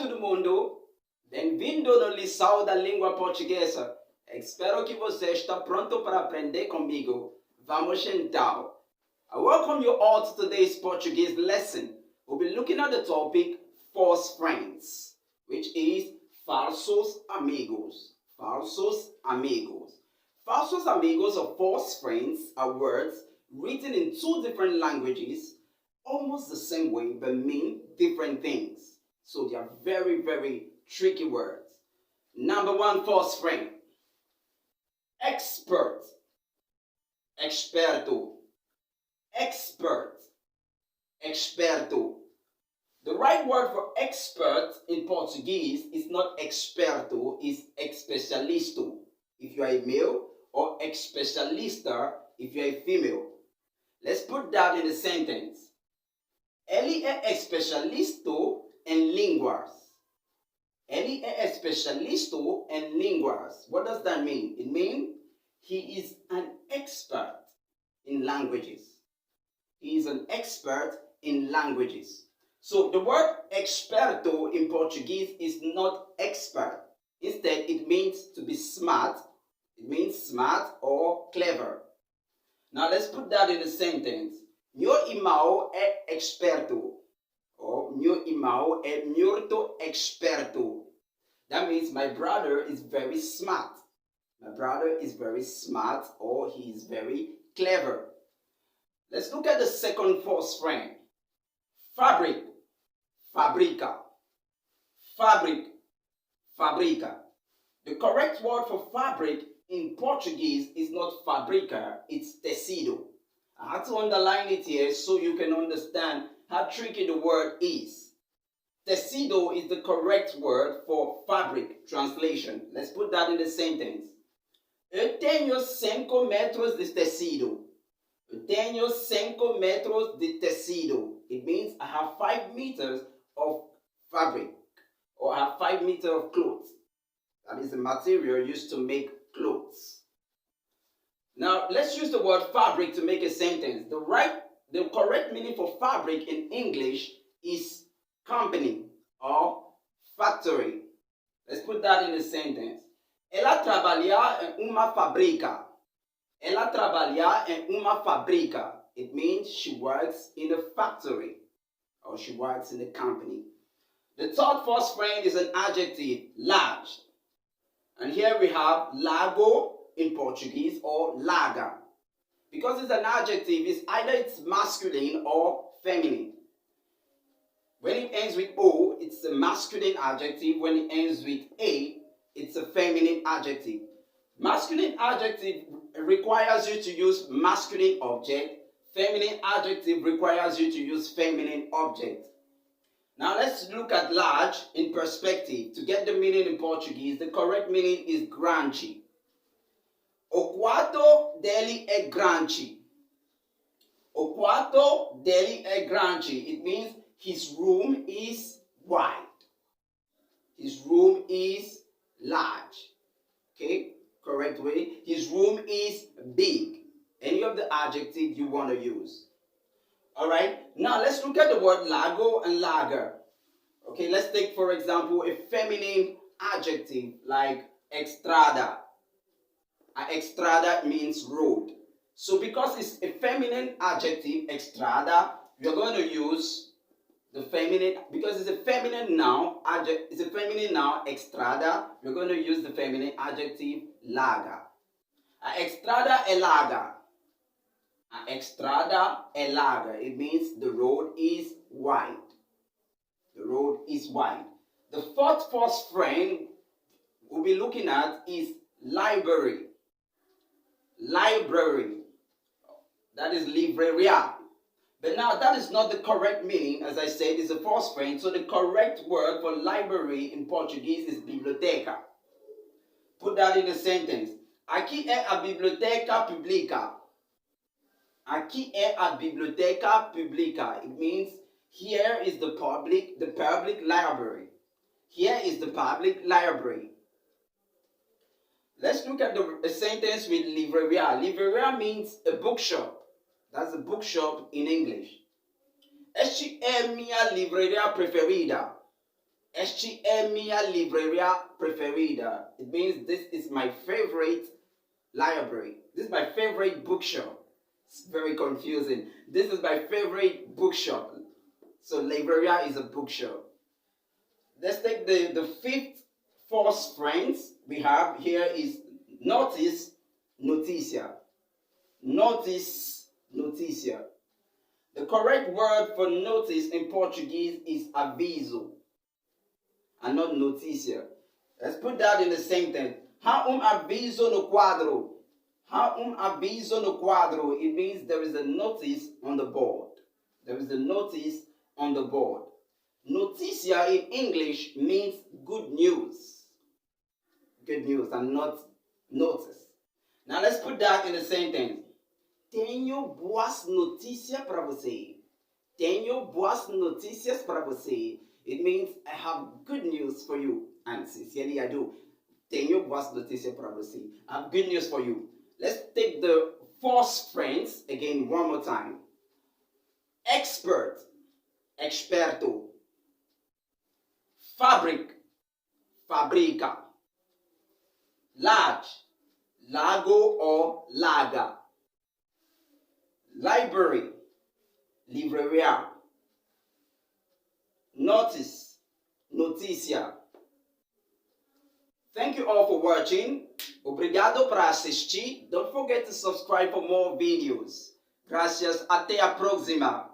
todo mundo! Bem-vindo no lição da língua portuguesa. Espero que você está pronto para aprender comigo. Vamos então. I welcome you all to today's Portuguese lesson. We'll be looking at the topic false friends, which is Falsos Amigos. Falsos Amigos. Falsos Amigos or false friends are words written in two different languages, almost the same way but mean different things. So they are very, very tricky words. Number one false friend. Expert. Experto. Expert. Experto. The right word for expert in Portuguese is not experto, it's especialisto if you are a male, or especialista if you are a female. Let's put that in a sentence. Ele é especialista em línguas. Ele é especialista em línguas. What does that mean? It means he is an expert in languages. He is an expert in languages. So the word experto in Portuguese is not expert. Instead, it means to be smart. It means smart or clever. Now let's put that in a sentence. Meu irmão é experto. Or meu irmão é muito experto. That means my brother is very smart. My brother is very smart or he is very clever. Let's look at the second false friend. Fabric. Fabrica. Fabric. Fabrica. The correct word for fabric in Portuguese is not fabrica, it's tecido. I had to underline it here so you can understand how tricky the word is. Tecido is the correct word for fabric translation. Let's put that in the sentence. Eu tenho 5 metros de tecido. Eu tenho 5 metros de tecido. It means I have 5 meters of fabric, or I have 5 meters of clothes. That is the material used to make clothes. Now, let's use the word fabric to make a sentence. The correct meaning for fabric in English is company or factory. Let's put that in a sentence. Ela trabalha em uma fábrica. Ela trabalha em uma fábrica. It means she works in a factory or she works in a company. The third false friend is an adjective, large. And here we have lago in Portuguese or laga. Because it's an adjective, it's masculine or feminine. When it ends with O, it's a masculine adjective. When it ends with A, it's a feminine adjective. Masculine adjective requires you to use masculine object. Feminine adjective requires you to use feminine object. Now let's look at large in perspective. To get the meaning in Portuguese, the correct meaning is grande. O quarto dele é grande. O quarto dele é grande. It means his room is wide. His room is large. Okay, correct way. His room is big. Any of the adjectives you want to use. Alright, now let's look at the word lago and lager. Okay, let's take for example a feminine adjective like extrada. Extrada means road. So because it's a feminine adjective, extrada, you're going to use the feminine, because it's a feminine noun, extrada, you're going to use the feminine adjective laga. Extrada é laga. Extrada é laga. It means the road is wide. The road is wide. The fourth false friend we'll be looking at is library. Library. That is livraria. But now that is not the correct meaning. As I said, it's a false friend. So the correct word for library in Portuguese is biblioteca. Put that in a sentence. Aqui é a biblioteca pública. Aqui é a biblioteca pública. It means here is the public library. Here is the public library. Let's look at a sentence with livraria. Livraria means a bookshop. That's a bookshop in English. Esta é minha livraria preferida. Este é minha livraria preferida. It means this is my favorite library. This is my favorite bookshop. It's very confusing. This is my favorite bookshop. So livraria is a bookshop. Let's take the fifth false friends we have here is notice, noticia. Notice, noticia. The correct word for notice in Portuguese is aviso and not noticia. Let's put that in the sentence. Há aviso no quadro. Há aviso no quadro. It means there is a notice on the board. There is a notice on the board. Noticia in English means good news. Good news and not notice. Now let's put that in the sentence. Tenho boas notícias para você. Tenho boas notícias para você. It means I have good news for you. And sincerely I do. Tenho boas notícias para você. I have good news for you. Let's take the false friends again one more time. Expert, experto. Fabric, fabrica. Large, lago or laga. Library, livraria. Notice, noticia. Thank you all for watching. Obrigado por assistir. Don't forget to subscribe for more videos. Gracias. Até a próxima.